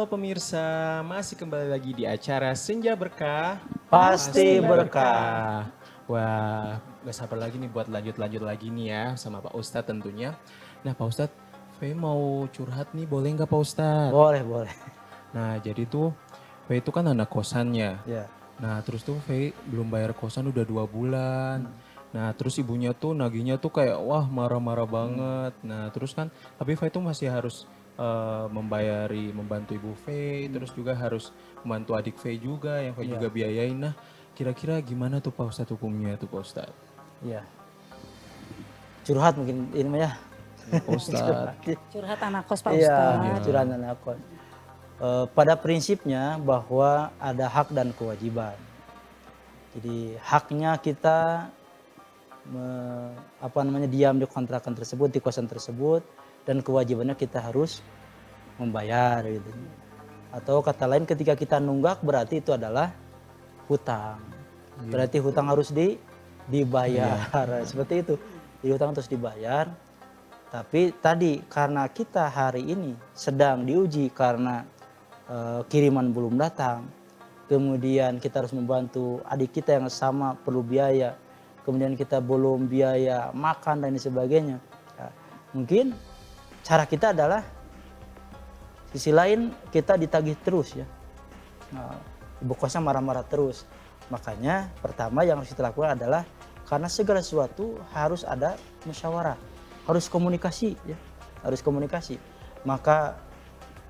Halo pemirsa, masih kembali lagi di acara Senja Berkah. Pasti berkah. Wah, gak sabar lagi nih buat lanjut-lanjut lagi nih ya sama Pak Ustadz tentunya. Nah Pak Ustadz, Faye mau curhat nih, boleh nggak Pak Ustadz? Boleh, boleh. Nah jadi tuh, Faye itu kan anak kosannya. Ya. Nah terus tuh Faye belum bayar kosan udah 2 bulan. Nah terus ibunya tuh nagihnya tuh kayak wah marah-marah banget. Nah terus kan tapi Faye tuh masih harus membantu ibu Faye. Terus juga harus membantu adik Faye juga yang Faye juga Ya. biayain. Nah kira-kira gimana tuh Pak Ustadz hukumnya tuh Pak Ustadz? Ya. Curhat mungkin ini mah ya. Pak Ustadz. Curhat anak kos Pak Iya, Ustadz. curhat anak kos. Pada prinsipnya bahwa ada hak dan kewajiban. Jadi haknya kita diam di kontrakan tersebut, di kosan tersebut, dan kewajibannya kita harus membayar gitu. Atau kata lain ketika kita nunggak berarti itu adalah hutang. Berarti hutang harus dibayar. Seperti itu. Jadi hutang terus dibayar. Tapi tadi karena kita hari ini sedang diuji karena kiriman belum datang. Kemudian kita harus membantu adik kita yang sama perlu biaya. Kemudian kita belum biaya makan dan sebagainya. Ya, mungkin cara kita adalah sisi lain kita ditagih terus ya. Nah, ibu kosnya marah-marah terus. Makanya pertama yang harus kita lakukan adalah karena segala sesuatu harus ada musyawarah, harus komunikasi ya, harus komunikasi. Maka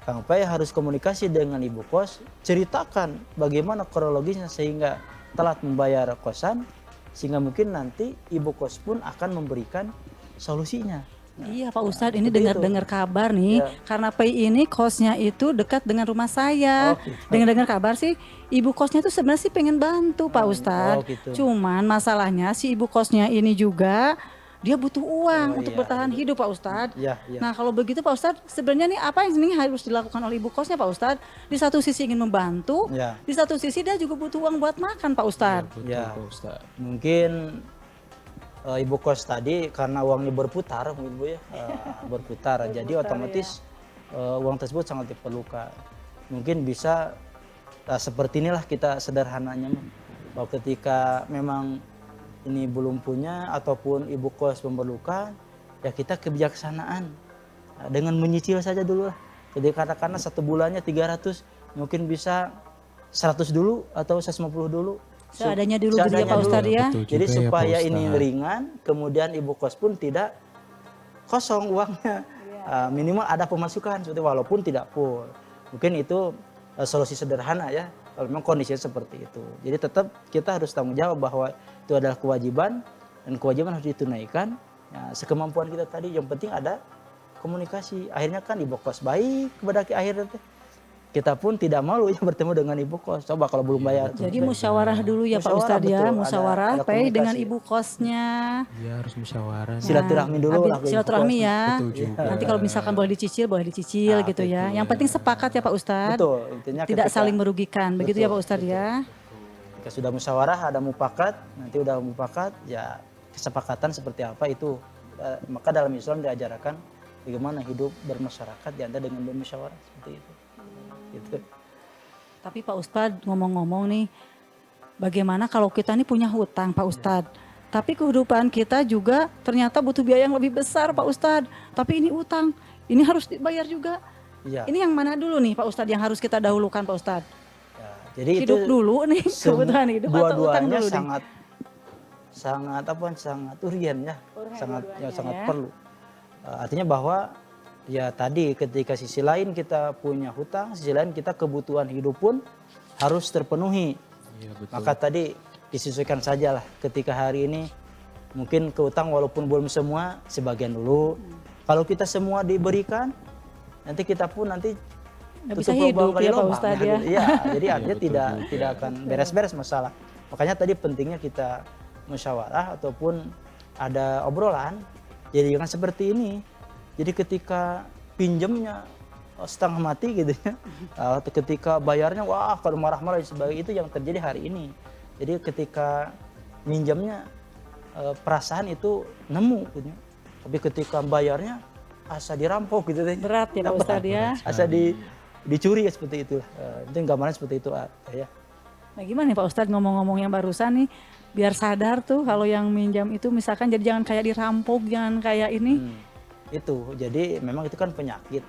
Kang Pai harus komunikasi dengan ibu kos, ceritakan bagaimana kronologisnya sehingga telat membayar kosan, sehingga mungkin nanti ibu kos pun akan memberikan solusinya. Iya Pak Ustadz, ini seperti itu. dengar kabar nih, Ya. karena Pai ini kosnya itu dekat dengan rumah saya. Oh, gitu. Dengar-dengar kabar sih, ibu kosnya itu sebenarnya sih pengen bantu Pak Ustadz. oh, gitu. Cuman masalahnya si ibu kosnya ini juga dia butuh uang Oh, untuk iya, bertahan hidup Pak Ustadz. Ya, ya. Nah kalau begitu Pak Ustadz, sebenarnya nih apa yang ini harus dilakukan oleh ibu kosnya Pak Ustadz? Di satu sisi ingin membantu, Ya. di satu sisi dia juga butuh uang buat makan Pak Ustadz. Betul Ya. Pak Ustadz. Mungkin ibu kos tadi karena uangnya berputar mungkin Bu ya, berputar jadi otomatis uang tersebut sangat diperlukan. Mungkin bisa seperti inilah kita sederhananya mah. Bahwa ketika memang ini belum punya ataupun ibu kos memerlukan, ya kita kebijaksanaan dengan menyicil saja dulu lah. Jadi katakanlah 1 bulannya 300, mungkin bisa 100 dulu atau 150 dulu. Seadanya dulu gitu ya Seadanya Pak dulu. Ustadz ya. Betul Jadi juga ya, supaya Pak ini Ustadz. ringan, kemudian ibu kos pun tidak kosong uangnya. Minimal ada pemasukan, seperti walaupun tidak full. Mungkin itu solusi sederhana ya, kalau memang kondisinya seperti itu. Jadi tetap kita harus tanggung jawab bahwa itu adalah kewajiban, dan kewajiban harus ditunaikan. Ya, sekemampuan kita tadi, yang penting ada komunikasi. Akhirnya kan ibu kos baik kepada akhirnya teh. Kita pun tidak malu ya bertemu dengan ibu kos. Coba kalau belum bayar. Jadi musyawarah dulu ya Pak Musyawarah, Ustadz ya, betul. musyawarah Ada Pai dengan komunikasi. ibu kosnya. Iya harus musyawarah. Silaturahmi dulu lah ke ibu Silaturahmi kos. ya. Betul juga. Nanti kalau misalkan boleh dicicil Ah, gitu ya. Yang penting sepakat ya Pak Ustadz. Betul, intinya Tidak ketika- saling merugikan, begitu ya Pak Ustadz ya. Jika sudah musyawarah, ada mufakat, nanti udah mufakat, ya kesepakatan seperti apa itu. Maka dalam Islam diajarkan bagaimana hidup bermasyarakat di antara dengan bermusyawarah seperti itu. Gitu. Tapi Pak Ustadz ngomong-ngomong nih, bagaimana kalau kita nih punya hutang Pak Ustadz. Tapi kehidupan kita juga ternyata butuh biaya yang lebih besar Pak Ustadz. Tapi ini utang, ini harus dibayar juga. Iya. Ini yang mana dulu nih Pak Ustadz yang harus kita dahulukan Pak Ustadz? Ya, jadi Hidup itu dulu nih, kebutuhan hidup atau utang dua-duanya dulu nih? sangat urgen ya, sangat ya. perlu. Artinya bahwa ya tadi ketika sisi lain kita punya hutang, sisi lain kita kebutuhan hidup pun harus terpenuhi. Iya betul. Maka tadi disesuaikan saja lah ketika hari ini mungkin ke utang walaupun belum semua, sebagian dulu. Kalau kita semua diberikan, nanti kita pun nanti Nggak tutup bisa hidup lubang gali ya Pak lubang. Ustadz Nah, ya. Iya, jadi artinya betul tidak akan beres-beres masalah. Makanya tadi pentingnya kita musyawarah ataupun ada obrolan. Jadi jangan seperti ini. Jadi ketika pinjamnya setengah mati gitu ya, atau ketika bayarnya wah kalau marah-marah dan sebagainya, itu yang terjadi hari ini. Jadi ketika minjamnya perasaan itu nemu gitu. Tapi ketika bayarnya asa dirampok gitu deh. Berat ya Pak Ustadz ya. Asa dicuri ya seperti itulah. Itu gambaran seperti itu ya. Nah gimana nih Pak Ustadz ngomong-ngomong yang barusan nih, biar sadar tuh kalau yang minjam itu misalkan jadi jangan kayak dirampok, jangan kayak ini. Itu jadi memang itu kan penyakit.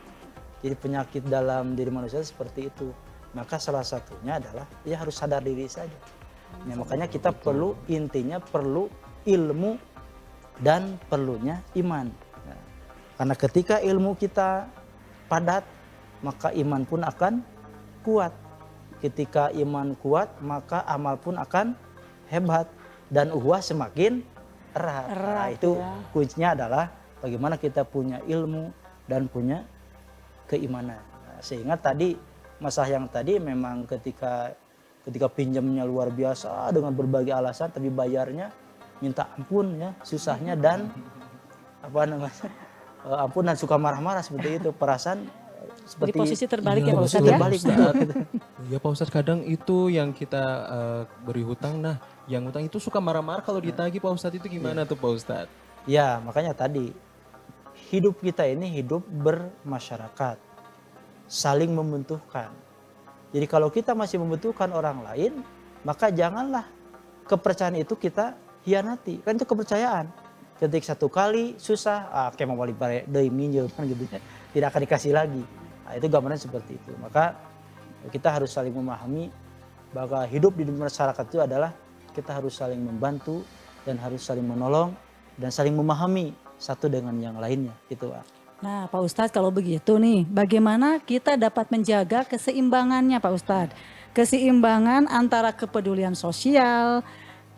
Jadi penyakit dalam diri manusia seperti itu. Maka salah satunya adalah ya harus sadar diri saja. Ya, makanya kita intinya perlu ilmu dan perlunya iman. Nah, karena ketika ilmu kita padat, maka iman pun akan kuat. Ketika iman kuat, maka amal pun akan hebat dan uhwah semakin erat. Nah, itu kuncinya adalah bagaimana kita punya ilmu dan punya keimanan. Nah, sehingga tadi masalah yang tadi memang ketika pinjamnya luar biasa dengan berbagai alasan, tapi bayarnya minta ampun ya, susahnya dan ampun dan suka marah-marah seperti itu, perasaan seperti Di posisi terbalik Iya, ya Pak betul. Ustadz ya. terbalik. Ya Pak Ustadz, kadang itu yang kita beri hutang, nah yang hutang itu suka marah-marah kalau ditagih Pak Ustadz, itu gimana tuh Pak Ustadz? Ya, makanya tadi hidup kita ini hidup bermasyarakat, saling membutuhkan. Jadi kalau kita masih membutuhkan orang lain, maka janganlah kepercayaan itu kita hianati. Kan itu kepercayaan. Ketika satu kali susah, kayak mau balik dari minjem kan gitu ya, tidak akan dikasih lagi. Nah, itu gambaran seperti itu. Maka kita harus saling memahami bahwa hidup di masyarakat itu adalah kita harus saling membantu dan harus saling menolong dan saling memahami satu dengan yang lainnya gitu Pak. Nah Pak Ustadz kalau begitu nih, bagaimana kita dapat menjaga keseimbangannya Pak Ustadz? Keseimbangan antara kepedulian sosial,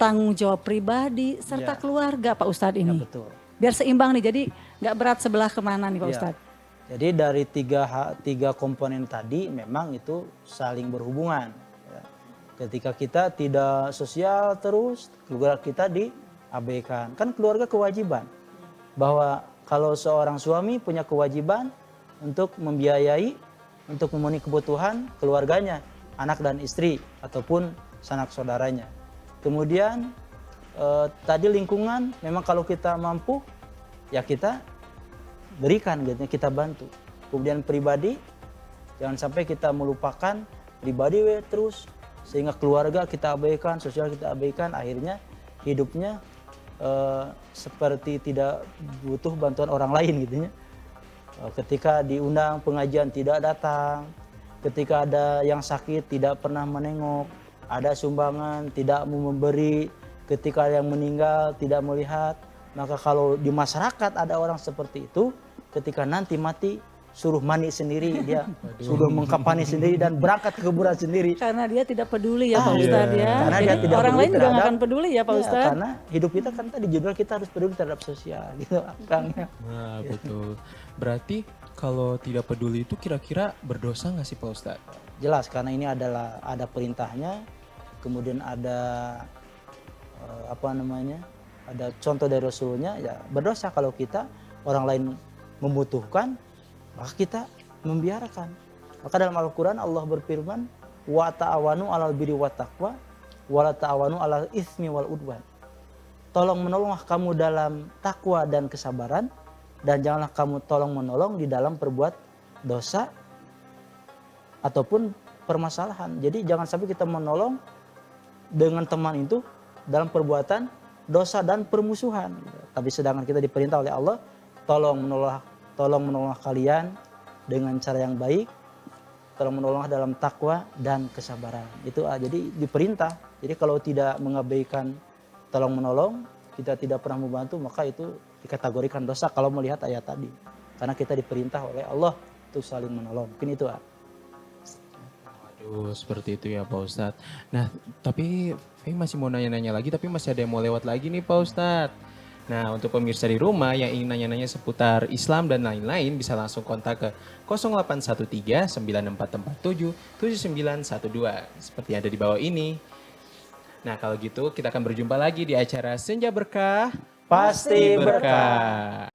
tanggung jawab pribadi, serta Ya. keluarga Pak Ustadz Ya, ini. betul. Biar seimbang nih, jadi nggak berat sebelah kemana nih Pak Ya. Ustadz? Jadi dari tiga komponen tadi memang itu saling berhubungan. Ya. Ketika kita tidak sosial terus, keluarga kita diabaikan. Kan keluarga kewajiban. Bahwa kalau seorang suami punya kewajiban untuk membiayai, untuk memenuhi kebutuhan keluarganya, anak dan istri, ataupun sanak saudaranya. Kemudian tadi lingkungan, memang kalau kita mampu, ya kita berikan gitu, kita bantu. Kemudian pribadi, jangan sampai kita melupakan pribadi terus, sehingga keluarga kita abaikan, sosial kita abaikan, akhirnya hidupnya seperti tidak butuh bantuan orang lain gitu ya. Ketika diundang pengajian tidak datang, ketika ada yang sakit tidak pernah menengok, ada sumbangan tidak mau memberi, ketika yang meninggal tidak melihat. Maka kalau di masyarakat ada orang seperti itu, ketika nanti mati suruh mandi sendiri, dia sudah mengkampanye sendiri dan berangkat ke kuburan sendiri. Karena dia tidak peduli ya Pak Iya. Ustadz ya. Karena dia Jadi tidak orang peduli lain juga nggak terhadap- akan peduli ya Pak Ya, Ustadz. karena hidup kita kan tadi judul kita harus peduli terhadap sosial gitu Kang. Nah betul. Berarti kalau tidak peduli itu kira-kira berdosa nggak sih Pak Ustadz? Jelas karena ini adalah ada perintahnya, kemudian ada ada contoh dari Rasulnya, ya berdosa kalau kita orang lain membutuhkan maka kita membiarkan. Maka dalam Al-Quran Allah berfirman, wa ta'awanu 'alal birri wat taqwa wa la ta'awanu 'alal itsmi wal udwan. Tolong menolonglah kamu dalam takwa dan kesabaran, dan janganlah kamu tolong menolong di dalam perbuat dosa ataupun permasalahan. Jadi jangan sampai kita menolong dengan teman itu dalam perbuatan dosa dan permusuhan. Tapi sedangkan kita diperintah oleh Allah, tolong menolong kalian dengan cara yang baik, tolong menolong dalam takwa dan kesabaran. Itu jadi diperintah. Jadi kalau tidak mengabaikan tolong menolong, kita tidak pernah membantu, maka itu dikategorikan dosa kalau melihat ayat tadi. Karena kita diperintah oleh Allah untuk saling menolong. Mungkin itu. Waduh, seperti itu ya Pak Ustadz. Nah, tapi Fei masih mau nanya-nanya lagi, tapi masih ada yang mau lewat lagi nih Pak Ustadz. Nah, untuk pemirsa di rumah yang ingin nanya-nanya seputar Islam dan lain-lain, bisa langsung kontak ke 0813 9447 7912 seperti yang ada di bawah ini. Nah, kalau gitu kita akan berjumpa lagi di acara Senja Berkah. Pasti berkah.